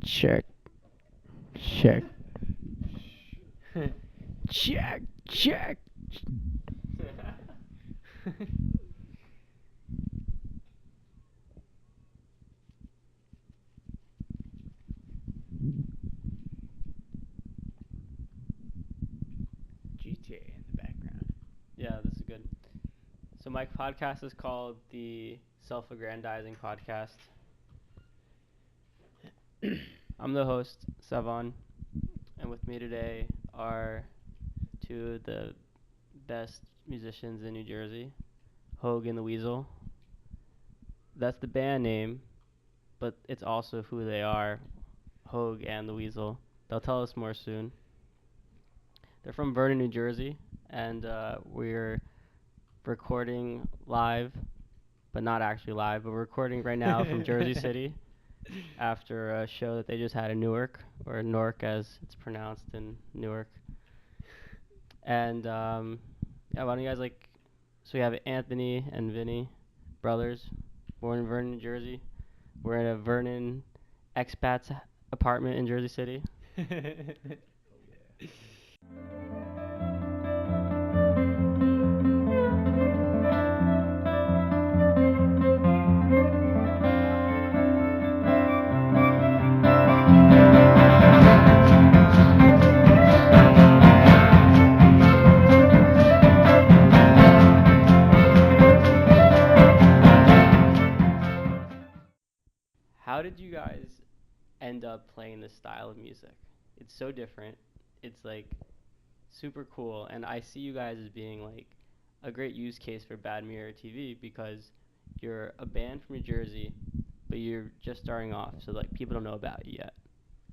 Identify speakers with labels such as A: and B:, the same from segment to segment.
A: Check. Check. Check. Check. GTA in the background.
B: Yeah, this is good. So my podcast is called the Self-Aggrandizing Podcast. I'm the host, Sevan, and with me today are two of the best musicians in New Jersey, Hoag and the Weasel. That's the band name, but it's also who they are, Hoag and the Weasel. They'll tell us more soon. They're from Vernon, New Jersey, and we're recording live, but not actually live, but we're recording right now from Jersey City after a show that they just had in Newark, or Newark as it's pronounced in Newark. And yeah, why don't you guys so we have Anthony and Vinny, brothers, born in Vernon, New Jersey. We're in a Vernon expats apartment in Jersey City. How did you guys end up playing this style of music? It's so different. It's like super cool, and I see you guys as being like a great use case for Bad Mirror TV because you're a band from New Jersey, but you're just starting off, so like people don't know about you yet,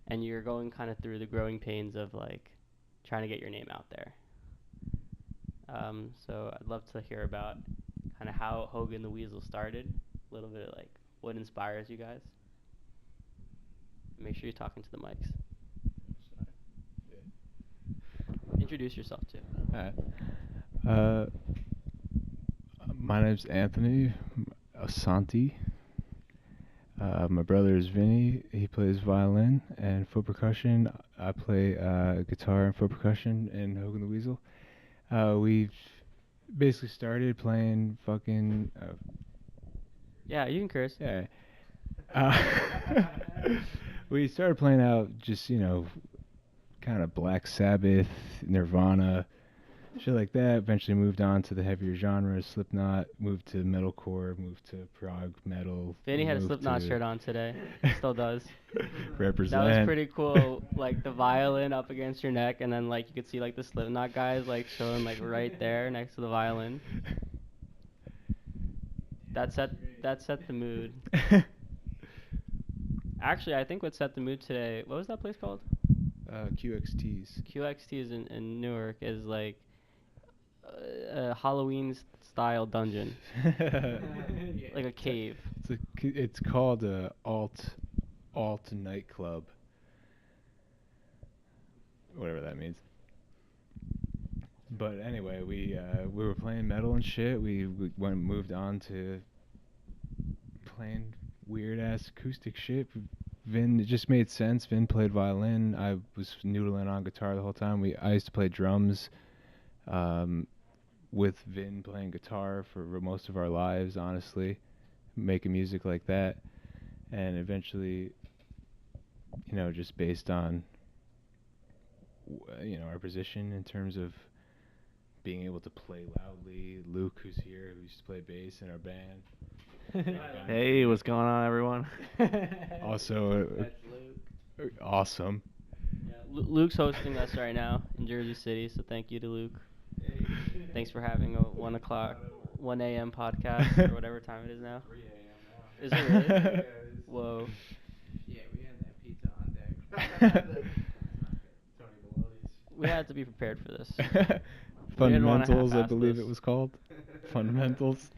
B: and you're going kind of through the growing pains of like trying to get your name out there. So I'd love to hear about kind of how Hoag the Weasel started, a little bit of like what inspires you guys. Make sure you're talking to the mics. Introduce yourself too.
C: Hi. My name's Anthony Asante. My brother is Vinny. He plays violin and foot percussion. I play guitar and foot percussion in Hoag the Weasel. We've basically started playing fucking...
B: Yeah, you can curse.
C: Yeah. We started playing out just, kind of Black Sabbath, Nirvana, shit like that. Eventually moved on to the heavier genres, Slipknot, moved to metalcore, moved to prog metal.
B: Vinny had a Slipknot shirt on today. Still does.
C: Represent.
B: That was pretty cool. Like the violin up against your neck, and then like you could see like the Slipknot guys like chilling like right there next to the violin. That set the mood. Actually, I think what set the mood today, what was that place called?
C: QXTs.
B: QXTs in Newark is like a Halloween style dungeon. Like a cave.
C: It's called a alt nightclub. Whatever that means. But anyway, we were playing metal and shit. We moved on to playing weird ass acoustic shit. Vin, it just made sense. Vin played violin. I was noodling on guitar the whole time. I used to play drums, with Vin playing guitar for most of our lives. Honestly, making music like that, and eventually, just based on, our position in terms of being able to play loudly. Luke, who's here, who used to play bass in our band.
A: Hey, what's going on, everyone?
C: Also, awesome.
B: Yeah, Luke's hosting us right now in Jersey City, so thank you to Luke. Thanks for having a 1 a.m. podcast, or whatever time it is now.
D: 3 a.m. now.
B: Is it really?
D: Yeah,
B: Whoa.
D: Yeah, we had that pizza on deck. Tony Belotti's.
B: We had to be prepared for this.
C: Fundamentals, I
B: half-ass
C: believe
B: this.
C: it was called. Fundamentals.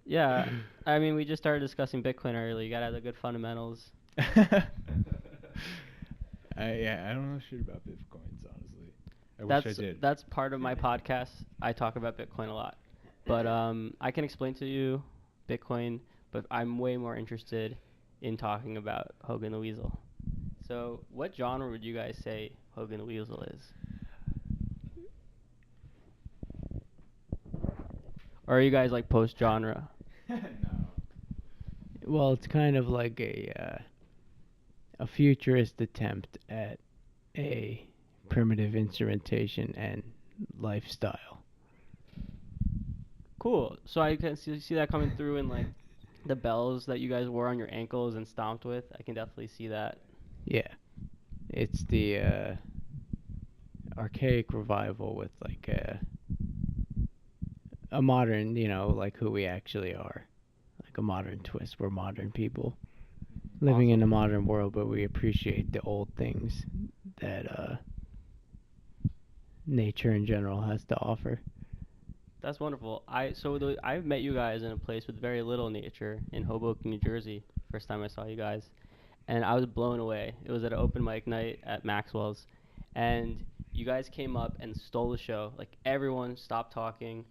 B: Yeah, I mean, we just started discussing Bitcoin earlier. You gotta have the good fundamentals.
C: Yeah, I don't know shit about Bitcoins, honestly. I wish I did.
B: That's part of my podcast. I talk about Bitcoin a lot. But I can explain to you Bitcoin, but I'm way more interested in talking about Hoag the Weasel. So, what genre would you guys say Hogan the Weasel is? Or are you guys like post-genre?
C: No.
A: Well, it's kind of like a futurist attempt at a primitive instrumentation and lifestyle.
B: Cool. So I can see that coming through in like the bells that you guys wore on your ankles and stomped with. I can definitely see that.
A: Yeah, it's the archaic revival with like a modern, like who we actually are, like a modern twist. We're modern people living in a modern world, but we appreciate the old things that nature in general has to offer.
B: That's wonderful. I've met you guys in a place with very little nature in Hoboken, New Jersey. First time I saw you guys, and I was blown away. It was at an open mic night at Maxwell's, and you guys came up and stole the show. Like everyone stopped talking.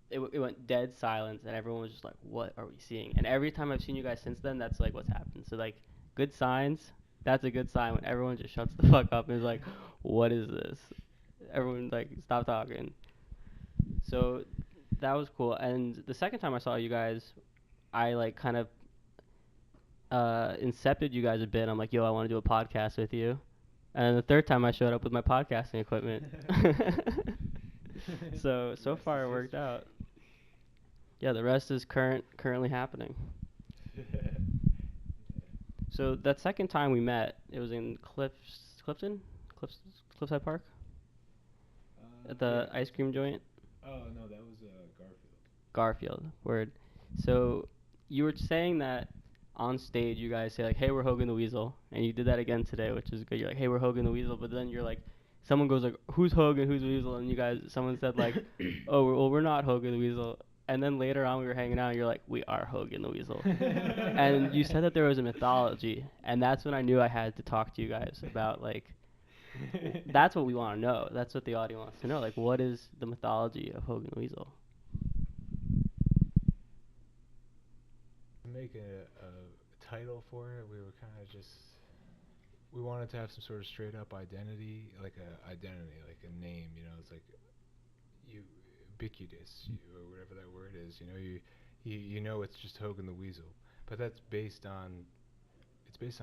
B: It went dead silence, and everyone was just like, "What are we seeing?" And every time I've seen you guys since then, that's like what's happened. So like, good signs. That's a good sign when everyone just shuts the fuck up and is like, "What is this?" Everyone like stop talking. So that was cool. And the second time I saw you guys, I like kind of incepted you guys a bit. I'm like, "Yo, I want to do a podcast with you." And the third time I showed up with my podcasting equipment. So far it worked out. Yeah, the rest is currently happening. So that second time we met, it was in Cliffside Park at the ice cream joint.
C: Oh no, that was
B: Garfield, word. So you were saying that on stage you guys say like, "Hey, we're Hogan the Weasel," and you did that again today, which is good. You're like, "Hey, we're Hogan the Weasel," but then you're like, someone goes like, "Who's Hogan? Who's Weasel?" And someone said like, "Oh, well, we're not Hogan the Weasel." And then later on we were hanging out, and you're like, "We are Hogan the Weasel," and you said that there was a mythology, and that's when I knew I had to talk to you guys about like. That's what we want to know. That's what the audience wants to know. Like, what is the mythology of Hogan the Weasel?
C: To make a title for it, we were kind of we wanted to have some sort of straight up identity, like a name. It's like ubiquitous, or whatever that word is. It's just Hogan the Weasel, but it's based on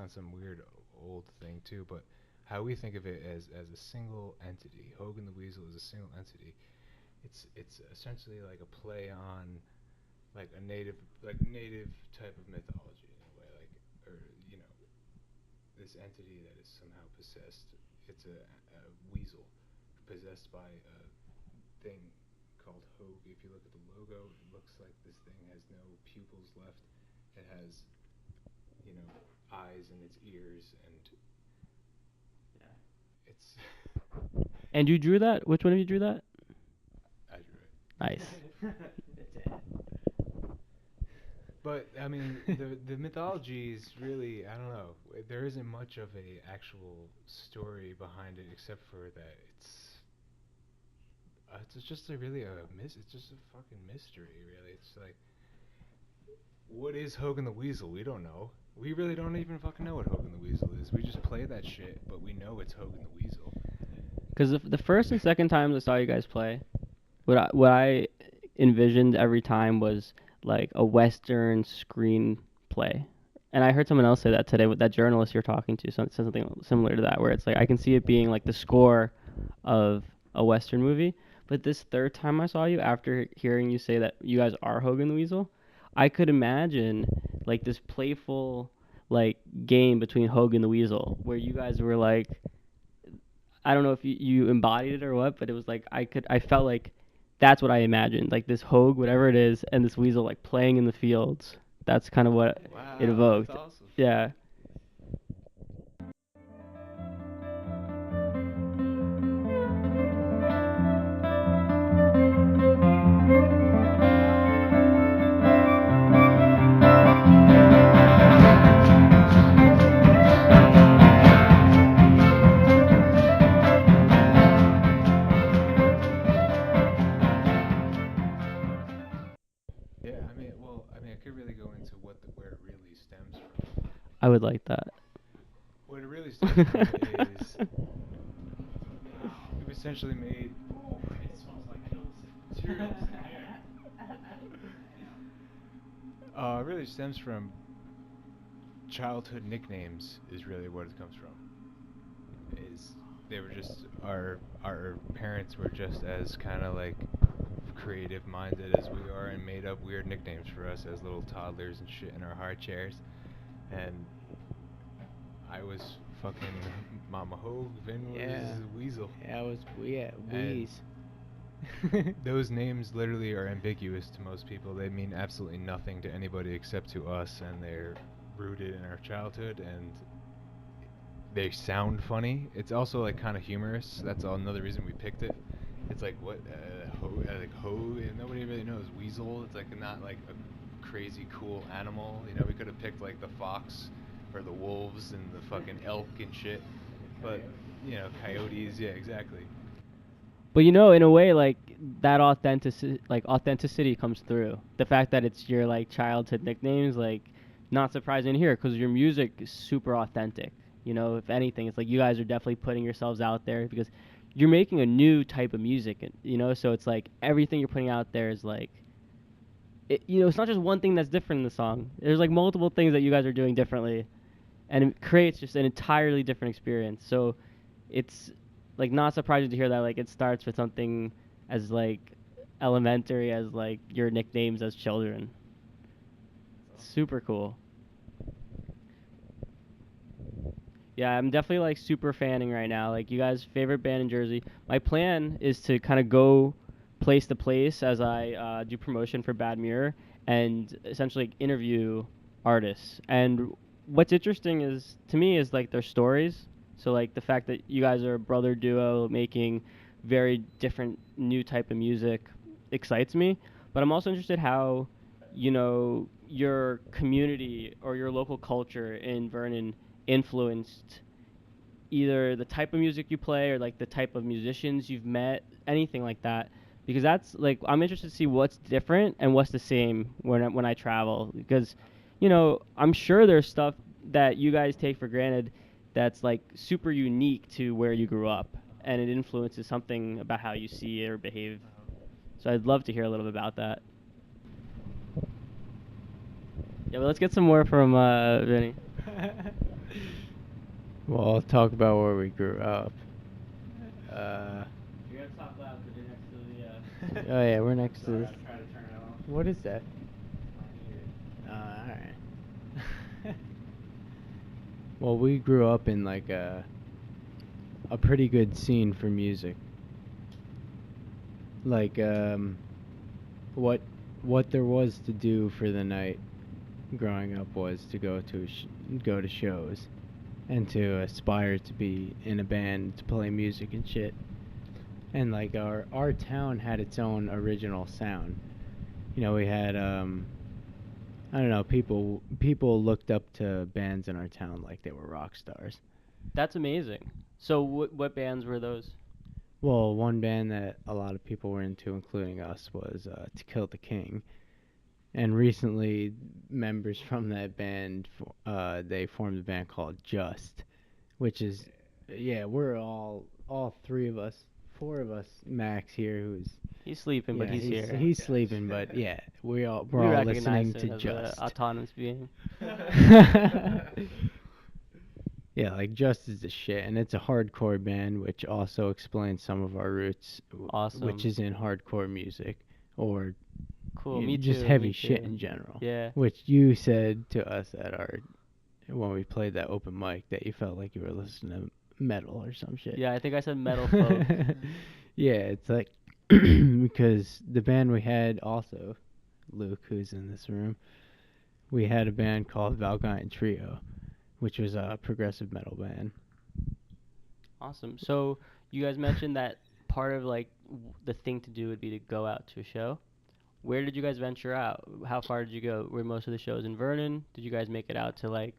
C: some weird old thing too. But how we think of it as a single entity, Hogan the Weasel is a single entity. It's essentially like a play on like a native type of mythology in a way, like, or this entity that is somehow possessed. It's a weasel possessed by a thing called Hoag. If you look at the logo, it looks like this thing has no pupils left. It has eyes in its ears, and it's
B: And you drew that? Which one of you drew that?
C: I drew it.
B: Nice.
C: But I mean, the mythology is really, I don't know. There isn't much of a actual story behind it, except for that it's just it's just a fucking mystery, really. It's like, what is Hogan the Weasel? We don't know. We really don't even fucking know what Hogan the Weasel is. We just play that shit, but we know it's Hogan the Weasel.
B: Because the first and second times I saw you guys play, what I envisioned every time was like a Western screenplay. And I heard someone else say that today with that journalist you're talking to, said something similar to that, where it's like I can see it being like the score of a Western movie. But this third time I saw you, after hearing you say that you guys are Hogan the Weasel, I could imagine like this playful like game between Hogan the Weasel, where you guys were like, I don't know if you embodied it or what, but it was like I felt like that's what I imagined, like this Hoag, whatever it is, and this Weasel like playing in the fields. That's kind of what it evoked.
C: That's awesome.
B: Yeah.
C: Yeah, I mean, I could really go into where it really stems from.
B: I would like that.
C: What it really really stems from is we've essentially made.
A: It smells like materials in here.
C: It really stems from childhood nicknames. Is really what it comes from. Is they were just our parents were just as kind of like creative minded as we are and made up weird nicknames for us as little toddlers and shit in our high chairs. And I was fucking Mama Hoag, Vin was
A: Yeah.
C: Weasel.
A: Yeah,
C: And
A: Wheeze.
C: those names literally are ambiguous to most people. They mean absolutely nothing to anybody except to us, and they're rooted in our childhood, and they sound funny. It's also like kind of humorous. That's another reason we picked it. It's like what like Hoag, and nobody really knows Weasel. It's like not like a crazy cool animal. You know, we could have picked like the fox or the wolves and the fucking elk and shit. But you know, coyotes. Yeah, exactly.
B: But you know, in a way, like that authenticity comes through. The fact that it's your like childhood nicknames, like not surprising to hear because your music is super authentic. You know, if anything, it's like you guys are definitely putting yourselves out there because you're making a new type of music, and you know, so it's like everything you're putting out there is like, you know, it's not just one thing that's different in the song. There's like multiple things that you guys are doing differently, and it creates just an entirely different experience. So it's like not surprising to hear that like it starts with something as like elementary as like your nicknames as children. Super cool. Yeah, I'm definitely like super fanning right now. Like you guys' favorite band in Jersey. My plan is to kind of go place to place as I do promotion for Bad Mirror and essentially interview artists. And what's interesting is to me is like their stories. So like the fact that you guys are a brother duo making very different new type of music excites me. But I'm also interested how, you know, your community or your local culture in Vernon influenced either the type of music you play or like the type of musicians you've met, anything like that. Because that's like I'm interested to see what's different and what's the same when I travel. Because, you know, I'm sure there's stuff that you guys take for granted that's like super unique to where you grew up, and it influences something about how you see it or behave. So I'd love to hear a little bit about that. Yeah, but let's get some more from Vinny.
A: Well, I'll talk about where we grew up.
B: You gotta talk loud because you're next to the.
A: Oh yeah, we're next to
D: Sorry,
A: this.
D: I tried to turn it off.
A: What is that?
D: My ear.
A: Alright. Well, we grew up in like a pretty good scene for music. Like what what there was to do for the night growing up was to go to shows and to aspire to be in a band to play music and shit. And like our town had its own original sound. You know, we had I don't know, people looked up to bands in our town like they were rock stars.
B: That's amazing. So what bands were those?
A: Well, one band that a lot of people were into, including us, was To Kill the King. And recently, members from that band, they formed a band called Just, which is, yeah, we're all three of us, four of us, Max here, who's
B: He's sleeping, but
A: yeah,
B: he's here.
A: he's sleeping, but yeah, we're all
B: recognize
A: listening
B: him
A: to
B: as
A: Just.
B: a autonomous being.
A: Yeah, like Just is the shit, and it's a hardcore band, which also explains some of our roots,
B: Awesome.
A: which is in hardcore music, or
B: Cool. Me
A: just
B: too.
A: heavy
B: me
A: shit
B: too.
A: in general.
B: Yeah.
A: Which you said to us at our when we played that open mic that you felt like you were listening to metal or some shit.
B: Yeah, I think I said metal folk.
A: Yeah, it's like because the band we had also, Luke, who's in this room, we had a band called Valgaian Trio, which was a progressive metal band.
B: Awesome. So you guys mentioned that part of like the thing to do would be to go out to a show. Where did you guys venture out? How far did you go? Were most of the shows in Vernon? Did you guys make it out to like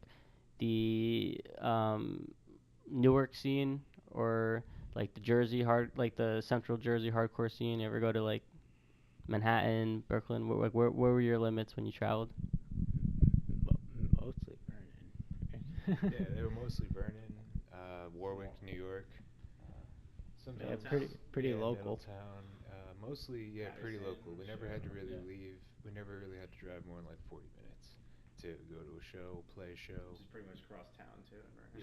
B: the Newark scene or like the like the Central Jersey hardcore scene? You ever go to like Manhattan, Brooklyn? Where were your limits when you traveled?
A: Mostly Vernon.
C: Yeah, they were mostly Vernon. Warwick, New York.
A: Yeah,
C: Sometimes
A: pretty local.
C: Middletown. Mostly, pretty local. We never had to really leave. We never really had to drive more than like 40 minutes to go to a show, play a show.
D: Which is pretty much cross town too, right?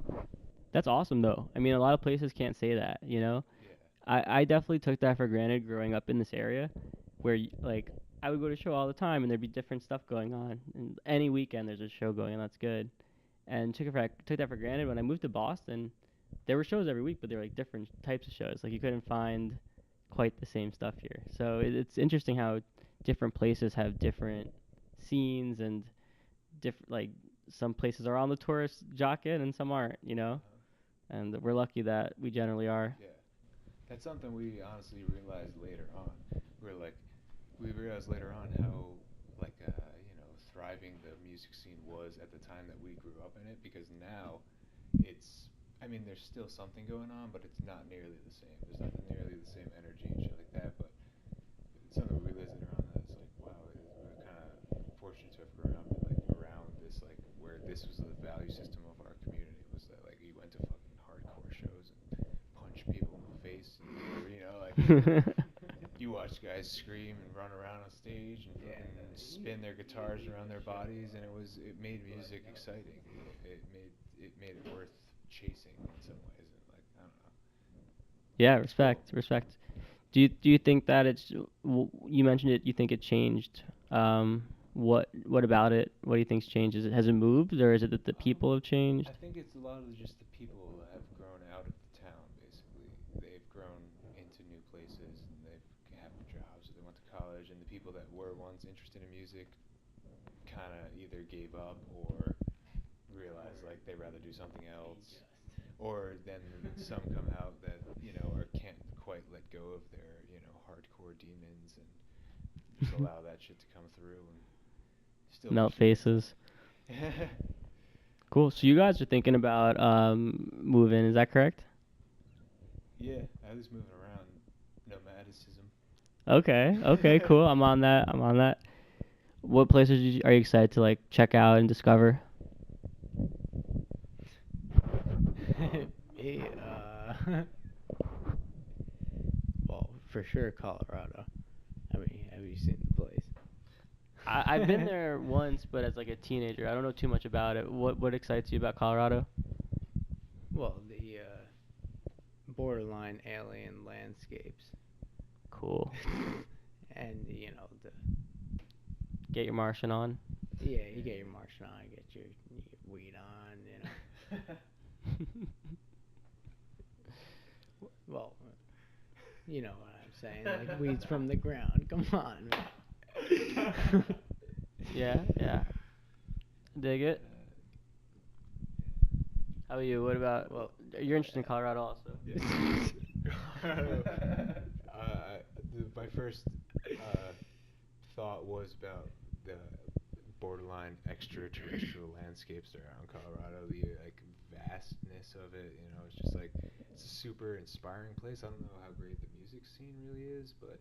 C: Yeah.
B: That's awesome though. I mean, a lot of places can't say that, you know?
C: Yeah.
B: I definitely took that for granted growing up in this area where like I would go to show all the time and there'd be different stuff going on. And any weekend there's a show going on, that's good. And took that for granted when I moved to Boston. There were shows every week, but they were like different types of shows. Like you couldn't find quite the same stuff here. So it's interesting how different places have different scenes and different like some places are on the tourist docket and some aren't, you know? And we're lucky that we generally are.
C: Yeah. That's something we honestly realized later on. We realized later on how, thriving the music scene was at the time that we grew up in it. Because now, there's still something going on, but it's not nearly the same. There's not nearly the same energy and shit like that. But it's something we realized later on that it's like, wow, we're kind of fortunate to have grown up around this, where this was the value system of our community. Was that you went to fucking hardcore shows and punch people in the face, you watch guys scream and run around on stage and spin their guitars around their bodies, and it made music exciting. It made it worth chasing in some ways, and I don't know.
B: Yeah, respect. Do you think that you mentioned it? You think it changed? What about it? What do you think's changed? Has it moved, or is it that the people have changed?
C: I think it's a lot of just the people that have grown out of the town. Basically, they've grown into new places and they have jobs. They went to college, and the people that were once interested in music kind of either gave up or realized they'd rather do something else. Or then some come out that or can't quite let go of their hardcore demons and just allow that shit to come through and still
B: Melt faces. Cool. So you guys are thinking about moving, is that correct?
C: Yeah, I was moving around nomadicism.
B: Okay, cool. I'm on that. What places are you excited to check out and discover?
A: Me, well, for sure Colorado. Have you seen the place?
B: I've been there once, but as a teenager. I don't know too much about it. What excites you about Colorado?
A: Well, the borderline alien landscapes.
B: Cool.
A: And the
B: Get your Martian on.
A: yeah, you get your Martian on, get your weed on, Well, you know what I'm saying, weeds from the ground. Come on, man.
B: Yeah. Dig it. How about you? What about? Well, you're interested in Colorado also.
C: My first thought was about the borderline extraterrestrial landscapes around Colorado, the vastness of it. It's just it's a super inspiring place. I don't know how great the music scene really is, but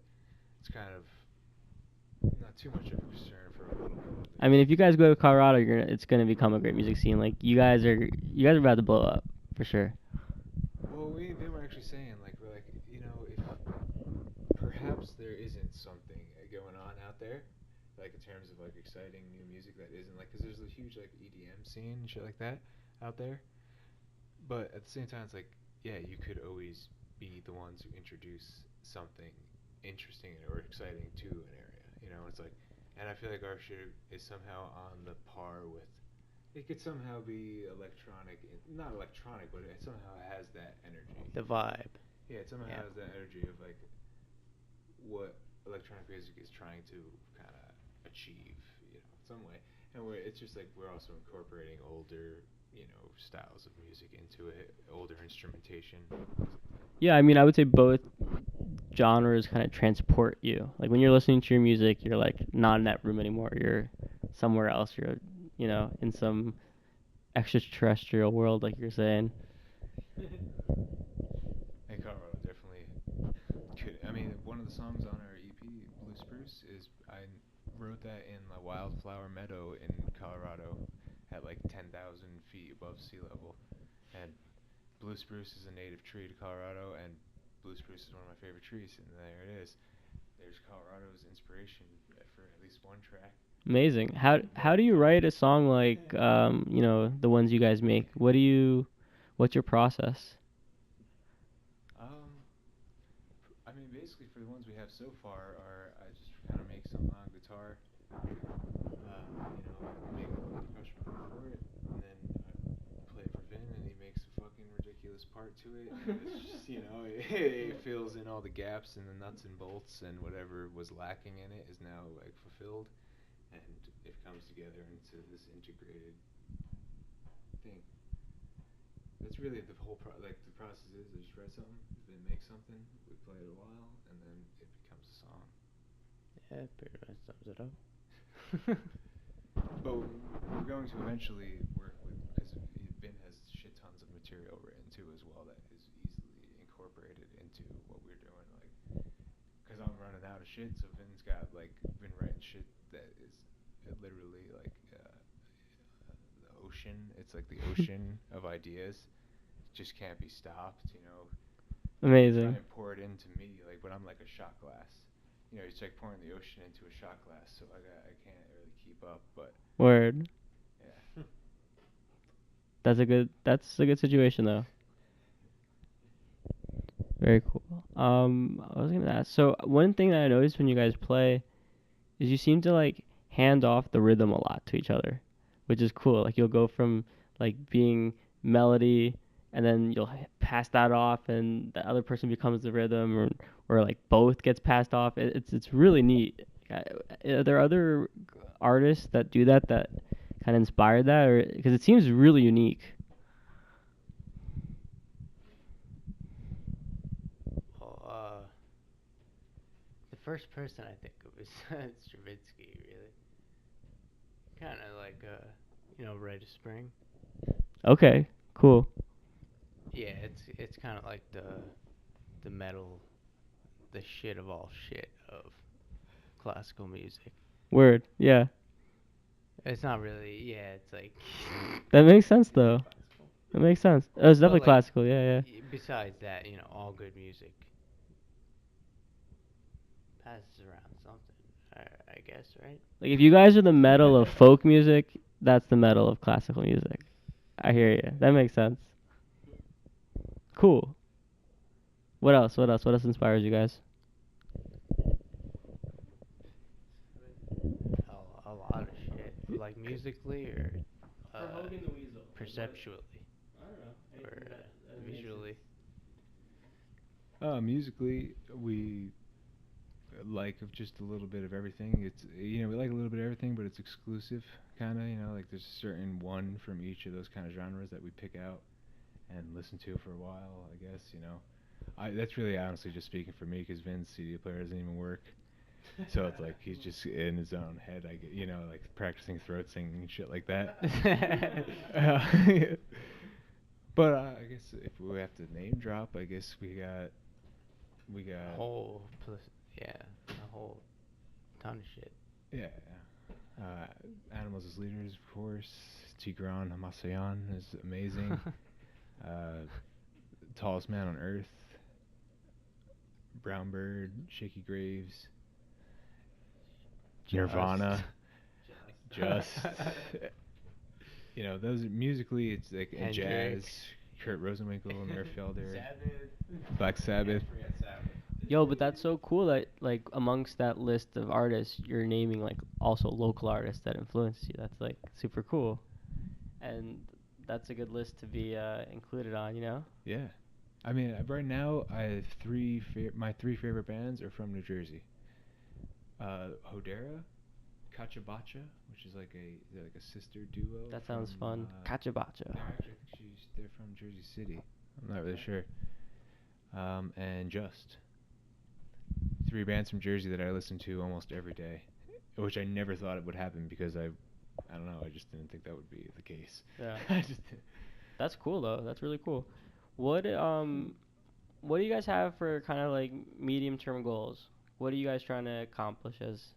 C: it's kind of not too much of a concern for a little bit.
B: I mean, if you guys go to Colorado, it's gonna become a great music scene. You guys are about to blow up for sure.
C: Well, they were actually saying we're if perhaps there isn't something going on out there, in terms of exciting new music that isn't because there's a huge EDM scene and shit like that out there, but at the same time it's you could always be the ones who introduce something interesting or exciting to an area. It's and I feel like our shit is somehow on the par with. It could somehow be electronic, not electronic, but it somehow has that energy.
A: The vibe.
C: Yeah, it somehow has that energy of what electronic music is trying to kind of achieve, some way. And it's just we're also incorporating older, styles of music into it, older instrumentation.
B: Yeah, I mean, I would say both genres kind of transport you. When you're listening to your music, you're not in that room anymore. You're somewhere else. You're, in some extraterrestrial world, like you're saying.
C: And Colorado definitely could. I mean, one of the songs on our EP, Blue Spruce, is I wrote that in a wildflower meadow in Colorado. at like 10,000 feet above sea level. And blue spruce is a native tree to Colorado, and blue spruce is one of my favorite trees. And there it is. There's Colorado's inspiration for at least one track.
B: Amazing. How do you write a song like the ones you guys make? What's your process?
C: I mean, basically for the ones we have so far I just kind of make something on guitar, make a little percussion for it, and then I play it for Vin, and he makes a fucking ridiculous part to it. And it's just, it fills in all the gaps and the nuts and bolts, and whatever was lacking in it is now like fulfilled, and it comes together into this integrated thing. That's really the whole the process is I just write something, Vin makes something, we play it a while, and then it becomes a song.
A: Yeah, pretty much sums it up.
C: But we're going to eventually work with, because Ben has shit tons of material written too as well that is easily incorporated into what we're doing. Like, because I'm running out of shit, so Vin's been writing shit that is literally like the ocean. It's like the ocean of ideas. Just can't be stopped,
B: Amazing.
C: Try and pour it into me, like when I'm like a shot glass. It's like pouring the ocean into a shot glass, so I can't really keep up, but
B: Word.
C: yeah.
B: That's a good situation though. Very cool. I was gonna ask. So one thing that I noticed when you guys play is you seem to like hand off the rhythm a lot to each other, which is cool. Like you'll go from like being melody, and then you'll pass that off, and the other person becomes the rhythm, or like both gets passed off. It's really neat. Are there other artists that do that kind of inspire that, or because it seems really unique?
A: Well, the first person I think of is Stravinsky, really. Kind of like Rite of Spring.
B: Okay, cool.
A: Yeah, it's kind of like the metal, the shit of all shit of classical music.
B: Word. Yeah.
A: It's not really, yeah, it's like
B: That makes sense though. That makes sense. Oh, it's definitely
A: like,
B: classical. Yeah, yeah.
A: besides that, all good music passes around something, I guess, right?
B: Like if you guys are the metal of folk music, that's the metal of classical music. I hear you. That makes sense. Cool. What else? What else? What else inspires you guys?
A: A lot of shit, like musically or
B: Hoag the Weasel.
A: perceptually
B: I don't know.
A: or visually.
C: Musically, we like just a little bit of everything. It's we like a little bit of everything, but it's exclusive, kind of. Like there's a certain one from each of those kind of genres that we pick out and listen to for a while. I guess that's really honestly just speaking for me, because Vin's CD player doesn't even work. So it's like he's just in his own head. I get like practicing throat singing and shit like that. But I guess if we have to name drop, I guess we got
A: A whole ton of shit.
C: Yeah. Animals as Leaders, of course. Tigran Hamasayan is amazing. Tallest Man on Earth. Brown Bird, Shaky Graves. Nirvana. Just. Those musically, it's like a jazz. Kurt Rosenwinkel, Nerfelder. Black Sabbath.
B: Yo, but that's so cool that like amongst that list of artists, you're naming like also local artists that influenced you. That's like super cool, and that's a good list to be included on.
C: Yeah. I mean, right now, I have my three favorite bands are from New Jersey. Hodera, Cachabacha, which is like a sister duo.
B: That sounds
C: from,
B: fun. Cachabacha.
C: They're from Jersey City. I'm not really sure. And Just. Three bands from Jersey that I listen to almost every day, which I never thought it would happen, because I don't know, I just didn't think that would be the case.
B: Yeah.
C: I just didn't.
B: That's cool though. That's really cool. What do you guys have for kind of like medium term goals? What are you guys trying to accomplish as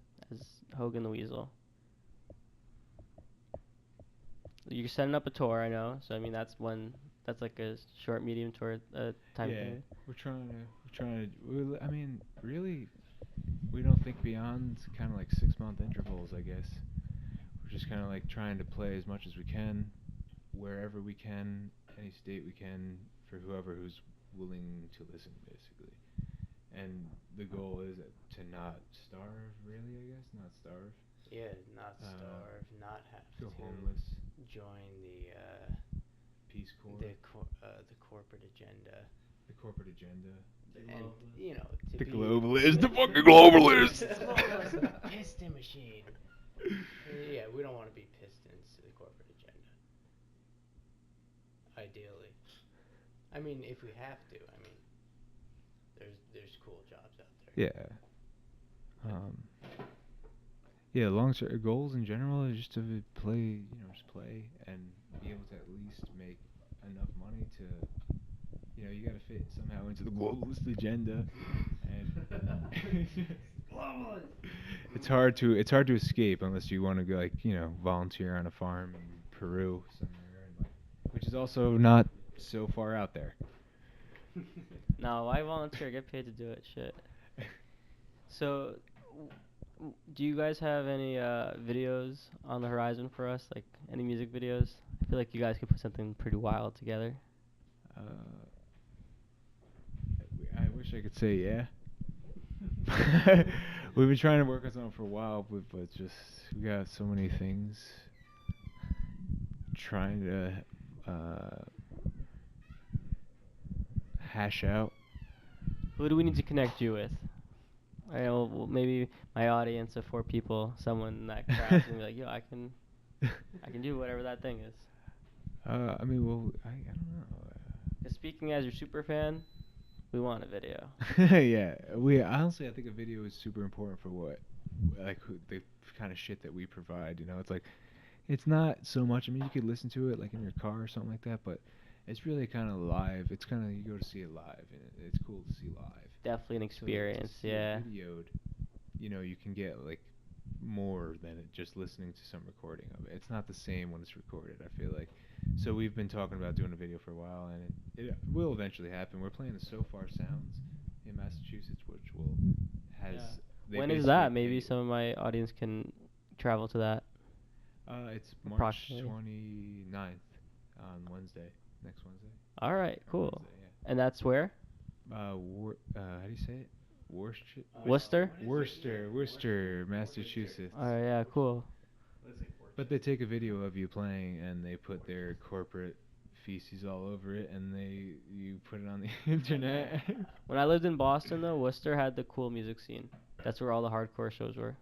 B: Hoag the Weasel? you're setting up a tour, I know. So I mean, that's like a short, medium tour time
C: Yeah,
B: period.
C: I mean, really, we don't think beyond kind of like 6-month intervals, I guess. We're just kind of like trying to play as much as we can, wherever we can, any state we can, for whoever who's willing to listen, basically. And the goal is to not starve, really, I guess, not starve.
A: Yeah, not
C: Uh,
A: starve, not have
C: Go
A: to
C: homeless.
A: join the
C: Peace Corps.
A: the corporate agenda.
C: The corporate agenda.
A: And you know, to
C: The
A: be
C: globalist. The fucking globalist.
A: piston machine. Yeah, we don't want to be pistons to the corporate agenda. Ideally, I mean, if we have to, I mean, there's cool jobs out there.
C: Yeah. Yeah, long-term goals in general is just to play, just play and be able to at least make enough money to, you gotta fit somehow into the globalist agenda. And it's hard to escape unless you want to go, like, volunteer on a farm in Peru somewhere, and which is also not so far out there.
B: No, why volunteer? Get paid to do it. Shit. So, do you guys have any videos on the horizon for us? Like any music videos? I feel like you guys could put something pretty wild together.
C: I wish I could say yeah. We've been trying to work on something for a while, but just we got so many things trying to hash out.
B: Who do we need to connect you with? I know, well, maybe my audience of 4 people, someone in that crowd can be like, yo, I can do whatever that thing is.
C: I mean, well, I don't know.
B: 'Cause speaking as your super fan, we want a video.
C: Yeah, honestly, I think a video is super important for the kind of shit that we provide. It's like, it's not so much. I mean, you could listen to it like in your car or something like that, but it's really kind of live. It's kind of, you go to see it live, and it's cool to see live.
B: Definitely an experience,
C: so to see
B: yeah.
C: it videoed, you can get like more than just listening to some recording of it. It's not the same when it's recorded, I feel like. So we've been talking about doing a video for a while, and it will eventually happen. We're playing the So Far Sounds in Massachusetts, which has.
B: Yeah. When is that? Maybe some of my audience can travel to that.
C: It's March 29th on Wednesday, next Wednesday.
B: All right, cool.
C: Wednesday, yeah.
B: And that's where?
C: How do you say it?
B: Worcester?
C: Worcester, Massachusetts.
B: All right, yeah, cool.
C: But they take a video of you playing, and they put their corporate feces all over it, and you put it on the internet.
B: When I lived in Boston, though, Worcester had the cool music scene. That's where all the hardcore shows were.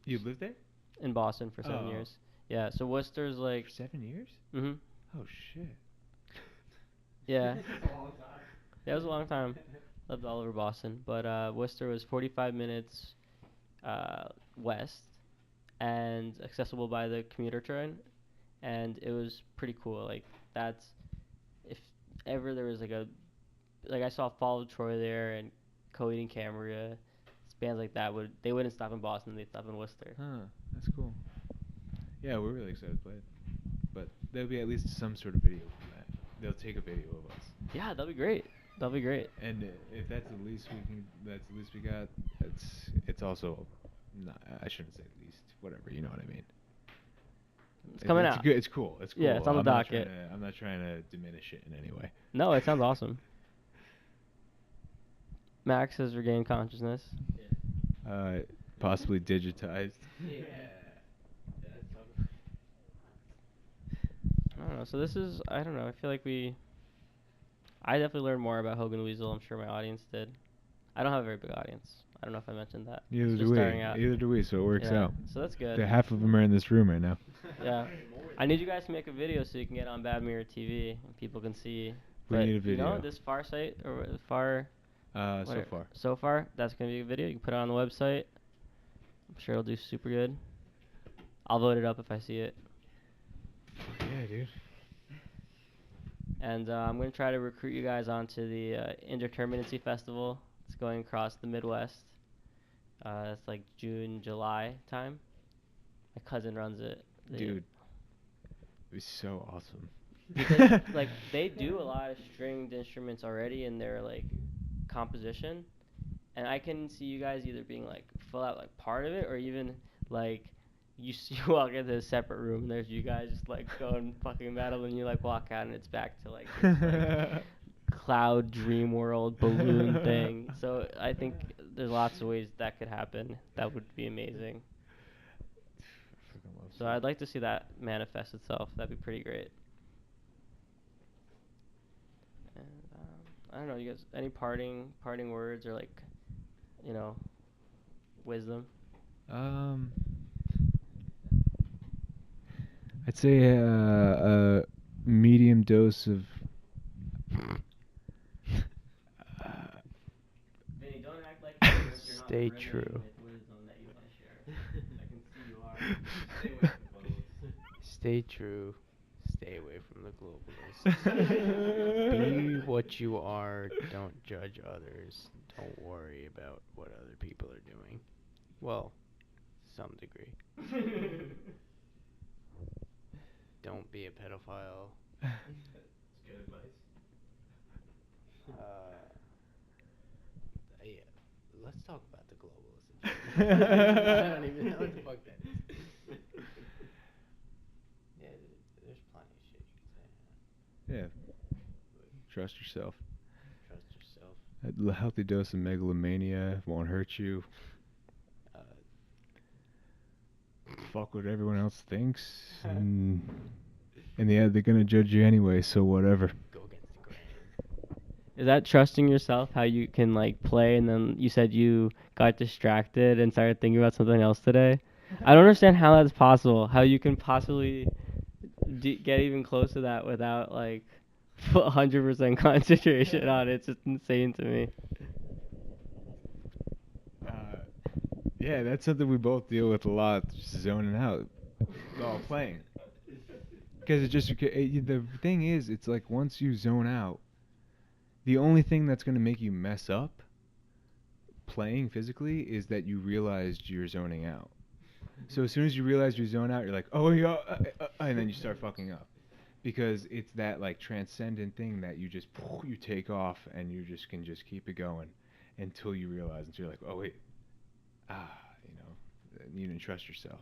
C: You lived there?
B: In Boston for 7 years. Yeah, so Worcester's like...
C: For 7 years?
B: Mm-hmm.
C: Oh, shit.
B: Yeah.
D: That's a long time.
B: Yeah, it was a long time. Lived all over Boston. But Worcester was 45 minutes west and accessible by the commuter train. And it was pretty cool. Like, that's... If ever there was like I saw Fall of Troy there and Coheed and Cambria. Bands like that they wouldn't stop in Boston, they'd stop in Worcester.
C: Huh, that's cool. Yeah, we're really excited to play it. But there'll be at least some sort of video from that. They'll take a video of us.
B: Yeah, that'll be great. That'll be great.
C: And if that's the least we got. It's also not, I shouldn't say least. Whatever, you know what I mean.
B: It's coming out.
C: It's cool. It's cool.
B: Yeah, it's on the docket.
C: I'm not trying to diminish it in any way.
B: No, it sounds awesome. Max has regained consciousness.
C: Possibly digitized.
A: Yeah.
B: I don't know. So this is, I don't know. I feel like I definitely learned more about Hoag the Weasel. I'm sure my audience did. I don't have a very big audience. I don't know if I mentioned that.
C: Neither do we. So it works out.
B: So that's good.
C: Half of them are in this room right now.
B: Yeah. I need you guys to make a video so you can get on Bad Mirror TV and people can see.
C: We need a video.
B: This Far site or Far.
C: So far.
B: That's gonna be a video. You can put it on the website. I'm sure it'll do super good. I'll vote it up if I see it.
C: Yeah, dude.
B: And I'm going to try to recruit you guys onto the Indeterminacy Festival. It's going across the Midwest. It's like June, July time. My cousin runs it.
C: Dude, It was so awesome.
B: Because like they do a lot of stringed instruments already in their like composition, and I can see you guys either being like full out like part of it, or even like you walk into a separate room and there's you guys just like going fucking metal, and you like walk out and it's back to like this like cloud dream world balloon thing. So I think there's lots of ways that could happen. That would be amazing.
C: Freaking love
B: So
C: it.
B: I'd like to see that manifest itself. That'd be pretty great. And I don't know, you guys, any parting words or like, you know, wisdom?
C: I'd say a medium dose of.
B: Vinny, don't act like you're not
A: Stay
B: brimming
A: true.
B: with wisdom that you want to share. I can see you are.
D: Stay away from the globalists.
A: Stay true. Stay away from the globalists. Be what you are. Don't judge others. Don't worry about what other people are doing. Well, some degree. Don't be a pedophile.
D: That's good advice.
A: Yeah. Let's talk about the globalists. I don't even know what the fuck that is. Yeah, there's plenty of shit you can say.
C: Yeah. Trust yourself.
A: Trust yourself.
C: A healthy dose of megalomania won't hurt you. Fuck what everyone else thinks. And in the end, they're gonna judge you anyway, so whatever.
A: Go against the grain.
B: Is that trusting yourself? How you can like play, and then you said you got distracted and started thinking about something else today. I don't understand how that's possible. How you can possibly get even close to that without like 100% concentration on it. It's just insane to me.
C: Yeah, that's something we both deal with a lot, just zoning out while playing. Because the thing is, it's like once you zone out, the only thing that's going to make you mess up playing physically is that you realized you're zoning out. So as soon as you realize you're zoned out, you're like, oh, yeah, and then you start fucking up. Because it's that like transcendent thing that you just you take off and you just can just keep it going until you realize, until you're like, oh wait, you didn't trust yourself.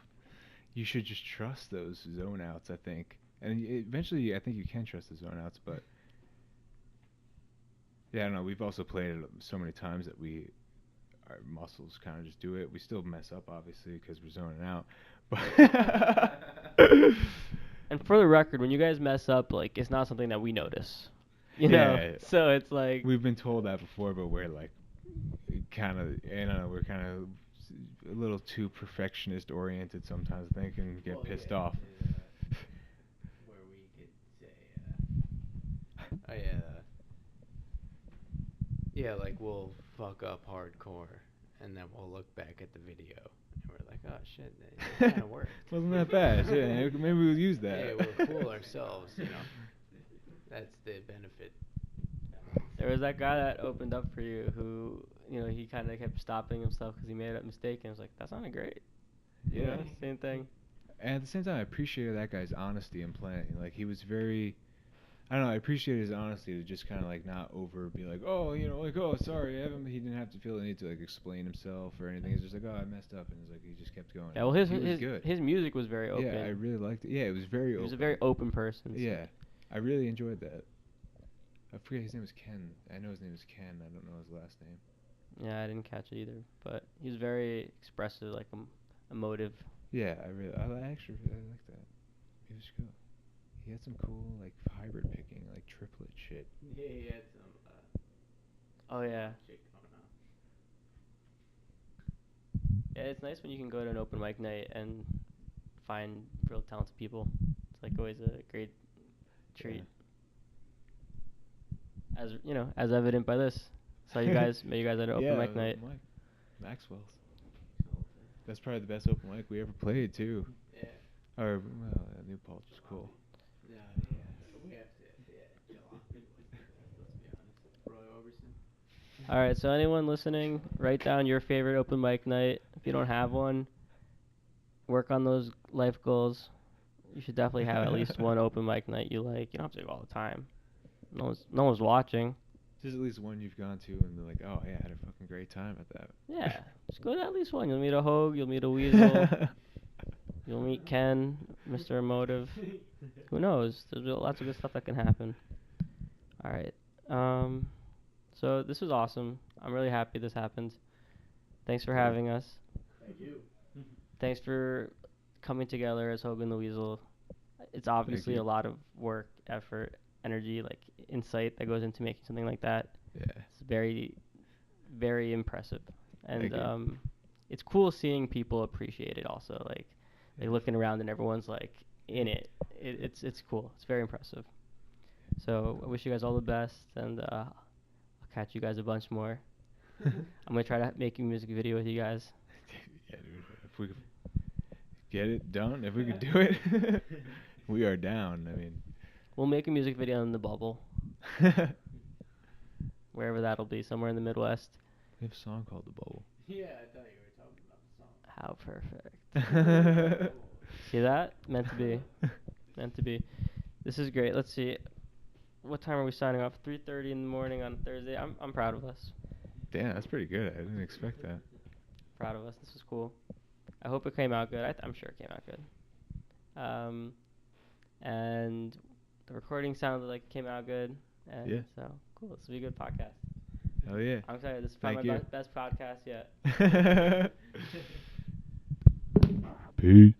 C: You should just trust those zone outs, I think. And eventually, I think you can trust the zone outs, but yeah, I don't know. We've also played it so many times that our muscles kind of just do it. We still mess up, obviously, because we're zoning out. But
B: And for the record, when you guys mess up, like it's not something that we notice. You know?
C: Yeah.
B: So it's like
C: we've been told that before, but we're like kind of, I don't know, we're kind of a little too perfectionist oriented sometimes, I think, and get pissed off.
A: Where we could say, oh yeah, like we'll fuck up hardcore, and then we'll look back at the video, and we're like, oh shit, that kind of worked.
C: Wasn't that bad? Yeah, maybe we'll use that.
A: Yeah, we'll fool ourselves, you know. That's the benefit.
B: there was that guy that opened up for you who, you know, he kind of kept stopping himself because he made a mistake, and I was like, that sounded great. You know, same thing.
C: And at the same time, I appreciated that guy's honesty in playing. Like, he was very, I don't know, I appreciated his honesty to just kind of like not be like, oh, you know, like, oh, sorry, he didn't have to feel the need to like explain himself or anything. He's just like, oh, I messed up, and it's like he just kept going.
B: Yeah, well,
C: He was good.
B: his music was very open.
C: Yeah, I really liked it. Yeah, it was very open.
B: He was a very open person. So.
C: Yeah, I really enjoyed that. I forget his name was Ken. I know his name is Ken. I don't know his last name.
B: Yeah, I didn't catch it either, but he's very expressive, like emotive.
C: Yeah, I actually really liked that. He was cool. He had some cool like hybrid picking, like triplet shit.
A: Yeah, he had some.
B: Oh yeah.
A: Shit coming up.
B: Yeah, it's nice when you can go to an open mic night and find real talented people. It's like always a great treat.
C: Yeah.
B: As you know, as evident by this. So you guys at an open mic night.
C: Open mic. Maxwell's. That's probably the best open mic we ever played too.
A: Yeah.
C: Or New Paltz was cool.
A: Yeah, we have to, chill on people. Let's be honest. Roy Orbison.
B: All right, so anyone listening, write down your favorite open mic night. If you don't have one, work on those life goals. You should definitely have at least one open mic night you like. You don't have to go all the time. No one's watching.
C: There's at least one you've gone to and they're like, oh, hey, I had a fucking great time at that.
B: Yeah, just go to at least one. You'll meet a Hoag, you'll meet a Weasel, you'll meet Ken, Mr. Emotive. Who knows? There's lots of good stuff that can happen. All right. So this was awesome. I'm really happy this happened. Thanks for having us.
D: Thank you.
B: Thanks for coming together as Hoag and the Weasel. It's obviously
C: you.
B: a lot of work, effort, energy, like insight that goes into making something like that.
C: Yeah.
B: It's very, very impressive. And
C: Thank you.
B: it's cool seeing people appreciate it also. Like looking around and everyone's like in it. It's cool. It's very impressive. So I wish you guys all the best, and I'll catch you guys a bunch more. I'm gonna try to make a music video with you guys.
C: Yeah, dude. If we could get it done, if we could do it, we are down. I mean,
B: We'll make a music video in the bubble, wherever that'll be, somewhere in the Midwest.
C: we have a song called The Bubble.
D: Yeah, I thought you were talking about the song.
B: How perfect. See that? Meant to be. Meant to be. This is great. Let's see. What time are we signing off? 3:30 in the morning on Thursday. I'm proud of us.
C: Damn, that's pretty good. I didn't expect that.
B: Proud of us. This was cool. I hope it came out good. I'm sure it came out good. And the recording sounded like it came out good. And
C: Yeah.
B: So cool. This will be a good podcast.
C: Hell yeah.
B: I'm excited. This is
C: Thank
B: probably my
C: you.
B: best podcast yet.
C: Peace.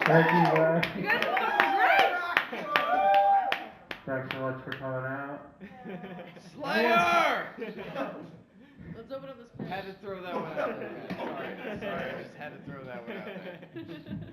D: Thank you, guys.
E: You guys are great.
D: Thanks so much for coming out.
E: Slayer! Let's open up this.
D: Had to throw that one out there. Sorry, I just had to throw that one out there.